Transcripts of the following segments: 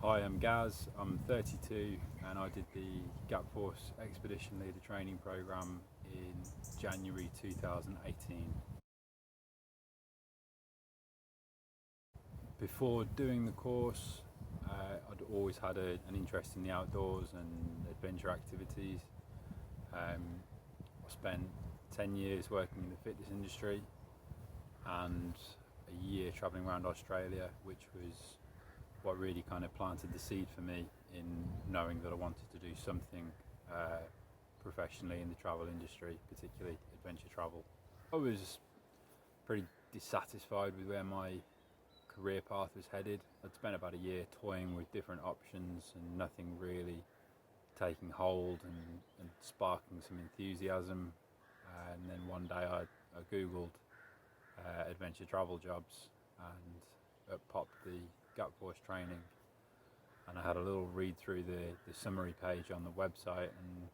Hi, I'm Gaz, I'm 32 and I did the Gapforce Expedition Leader Training Programme in January 2018. Before doing the course, I'd always had an interest in the outdoors and adventure activities. I spent 10 years working in the fitness industry and a year travelling around Australia, which was what really kind of planted the seed for me in knowing that I wanted to do something professionally in the travel industry, particularly adventure travel. I was pretty dissatisfied with where my career path was headed. I'd spent about a year toying with different options and nothing really taking hold and sparking some enthusiasm. And then one day I googled adventure travel jobs and it popped the Gapforce training, and I had a little read through the summary page on the website and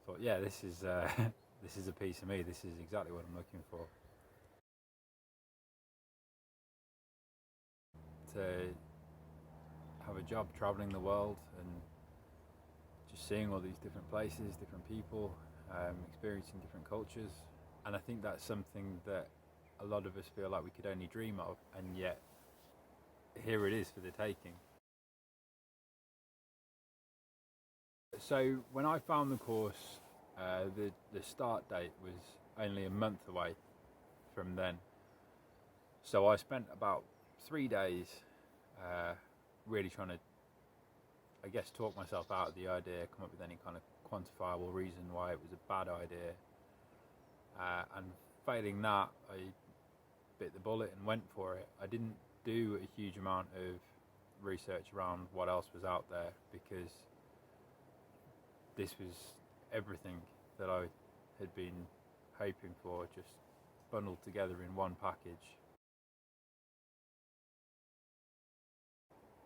thought, yeah, this is this is a piece of me. This is exactly what I'm looking for. To have a job traveling the world and just seeing all these different places, different people, experiencing different cultures, and I think that's something that a lot of us feel like we could only dream of, and yet here it is for the taking. So when I found the course, the start date was only a month away from then. So I spent about 3 days really trying to, I guess, talk myself out of the idea, come up with any kind of quantifiable reason why it was a bad idea. And failing that, I bit the bullet and went for it. I didn't do a huge amount of research around what else was out there because this was everything that I had been hoping for, just bundled together in one package.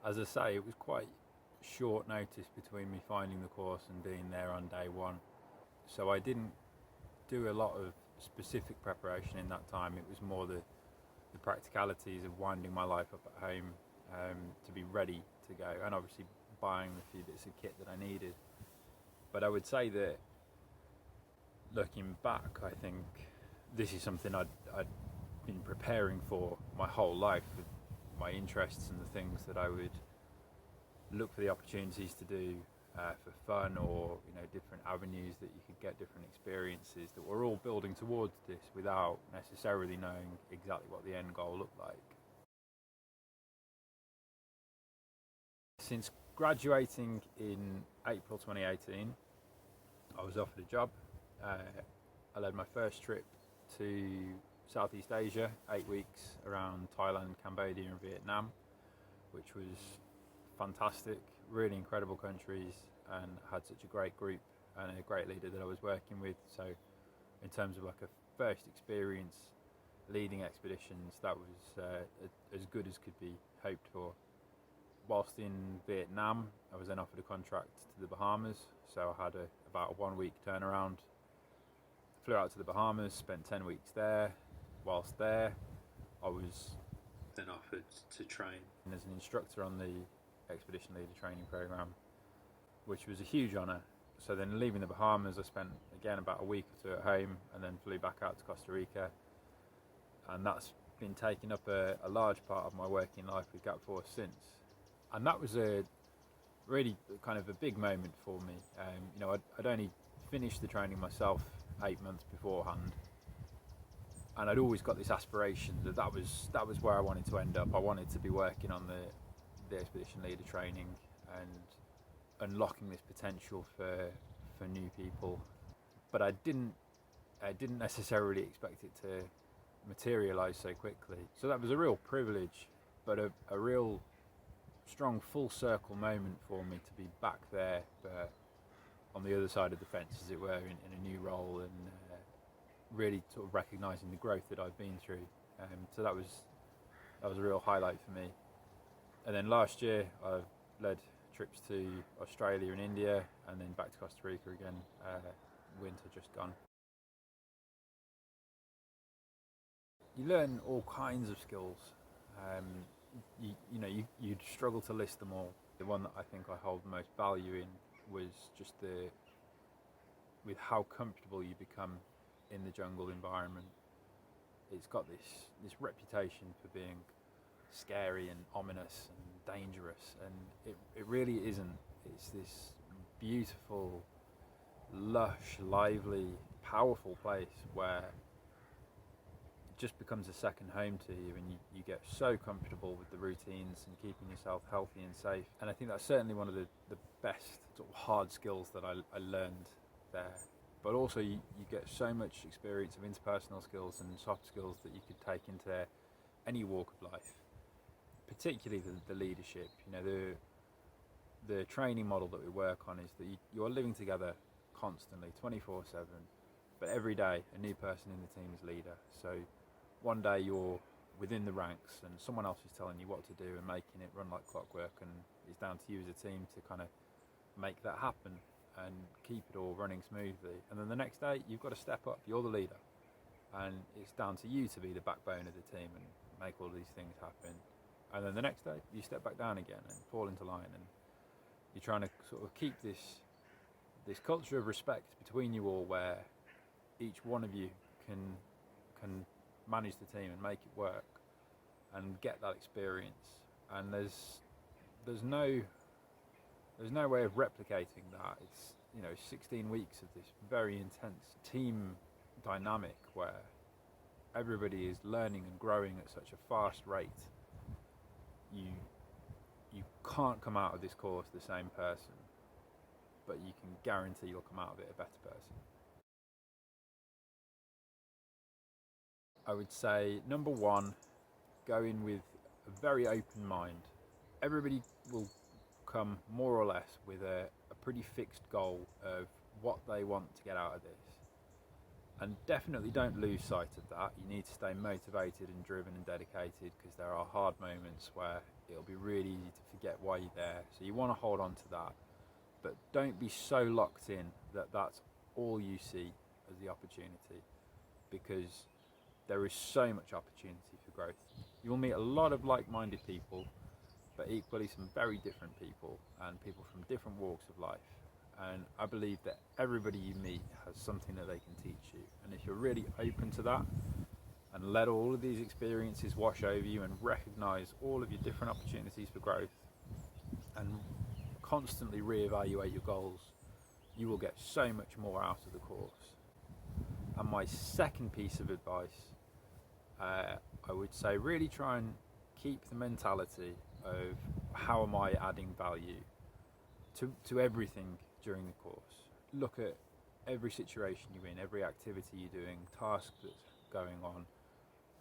As I say, it was quite short notice between me finding the course and being there on day one. So I didn't do a lot of specific preparation in that time. It was more the practicalities of winding my life up at home to be ready to go, and obviously buying the few bits of kit that I needed. But I would say that looking back, I think this is something I'd been preparing for my whole life, with my interests and the things that I would look for the opportunities to do for fun, or different avenues that you could get different experiences, that we're all building towards this without necessarily knowing exactly what the end goal looked like. Since graduating in April 2018, I was offered a job. I led my first trip to Southeast Asia, 8 weeks around Thailand, Cambodia and Vietnam, which was fantastic, really incredible countries, and had such a great group and a great leader that I was working with. So in terms of like a first experience leading expeditions, that was as good as could be hoped for. Whilst in Vietnam, I was then offered a contract to the Bahamas, so I had about a 1 week turnaround. Flew out to the Bahamas, spent 10 weeks there. Whilst there, I was then offered to train as an instructor on the Expedition Leader Training Programme, which was a huge honour. So then leaving the Bahamas, I spent again about a week or two at home and then flew back out to Costa Rica. And that's been taking up a large part of my working life with Gapforce since. And that was a really kind of a big moment for me. I'd only finished the training myself 8 months beforehand, and I'd always got this aspiration that was where I wanted to end up. I wanted to be working on the expedition leader training and unlocking this potential for new people. But I didn't necessarily expect it to materialize so quickly. So that was a real privilege, but a real strong full circle moment for me to be back there, but on the other side of the fence, as it were, in a new role, and really sort of recognising the growth that I've been through. So that was a real highlight for me. And then last year, I led trips to Australia and India, and then back to Costa Rica again, winter just gone. You learn all kinds of skills. you'd struggle to list them all. The one that I think I hold the most value in was just with how comfortable you become in the jungle environment. It's got this reputation for being scary and ominous and dangerous, and it really isn't. It's this beautiful, lush, lively, powerful place where it just becomes a second home to you, and you get so comfortable with the routines and keeping yourself healthy and safe. And I think that's certainly one of the best sort of hard skills that I learned there. But also you get so much experience of interpersonal skills and soft skills that you could take into any walk of life, particularly the leadership. The training model that we work on is that you're living together constantly, 24/7, but every day a new person in the team is leader. So one day you're within the ranks and someone else is telling you what to do and making it run like clockwork, and it's down to you as a team to kind of make that happen and keep it all running smoothly. And then the next day you've got to step up, you're the leader, and it's down to you to be the backbone of the team and make all these things happen. And then the next day you step back down again and fall into line, and you're trying to sort of keep this culture of respect between you all, where each one of you can manage the team and make it work and get that experience. And there's no way of replicating that. It's 16 weeks of this very intense team dynamic where everybody is learning and growing at such a fast rate. You can't come out of this course the same person, but you can guarantee you'll come out of it a better person. I would say, number one, go in with a very open mind. Everybody will come more or less with a pretty fixed goal of what they want to get out of this. And definitely don't lose sight of that. You need to stay motivated and driven and dedicated, because there are hard moments where it'll be really easy to forget why you're there. So you want to hold on to that, but don't be so locked in that that's all you see as the opportunity, because there is so much opportunity for growth. You'll meet a lot of like-minded people, but equally some very different people, and people from different walks of life. And I believe that everybody you meet has something that they can teach you. And if you're really open to that and let all of these experiences wash over you and recognize all of your different opportunities for growth and constantly reevaluate your goals, you will get so much more out of the course. And my second piece of advice, I would say, really try and keep the mentality of how am I adding value to everything during the course. Look at every situation you're in, every activity you're doing, task that's going on,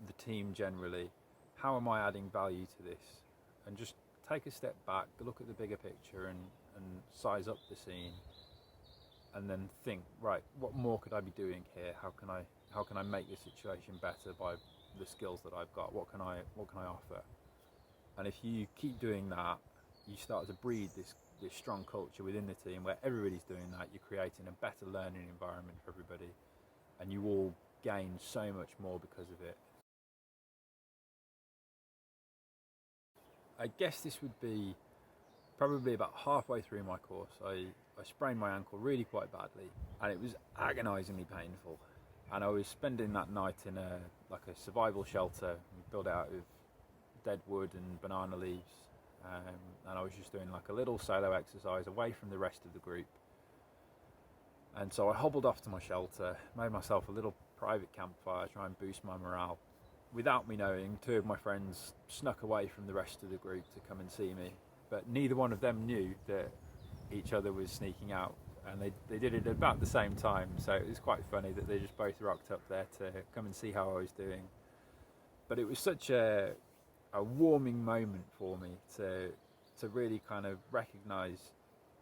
the team generally. How am I adding value to this? And just take a step back, look at the bigger picture and size up the scene, and then think, right, what more could I be doing here? How can I make this situation better by the skills that I've got? What can I offer? And if you keep doing that, you start to breed this strong culture within the team where everybody's doing that. You're creating a better learning environment for everybody, and you all gain so much more because of it. I guess this would be probably about halfway through my course. I sprained my ankle really quite badly, and it was agonisingly painful. And I was spending that night in a survival shelter. We built it out of dead wood and banana leaves. And I was just doing like a little solo exercise away from the rest of the group. And so I hobbled off to my shelter, made myself a little private campfire, try and boost my morale. Without me knowing, two of my friends snuck away from the rest of the group to come and see me, but neither one of them knew that each other was sneaking out, and they did it at about the same time. So it was quite funny that they just both rocked up there to come and see how I was doing. But it was such a warming moment for me to really kind of recognise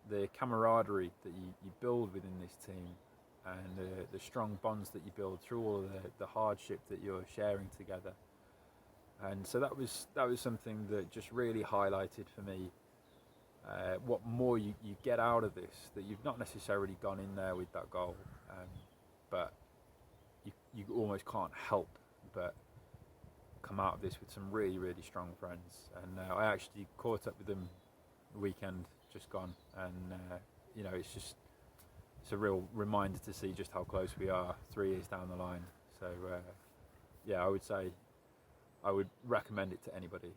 the camaraderie that you build within this team, and the strong bonds that you build through all of the hardship that you're sharing together. And so that was something that just really highlighted for me what more you get out of this, that you've not necessarily gone in there with that goal, but you almost can't help but come out of this with some really, really strong friends. And I actually caught up with them the weekend just gone, and you know, it's a real reminder to see just how close we are 3 years down the line. So yeah, I would say I would recommend it to anybody.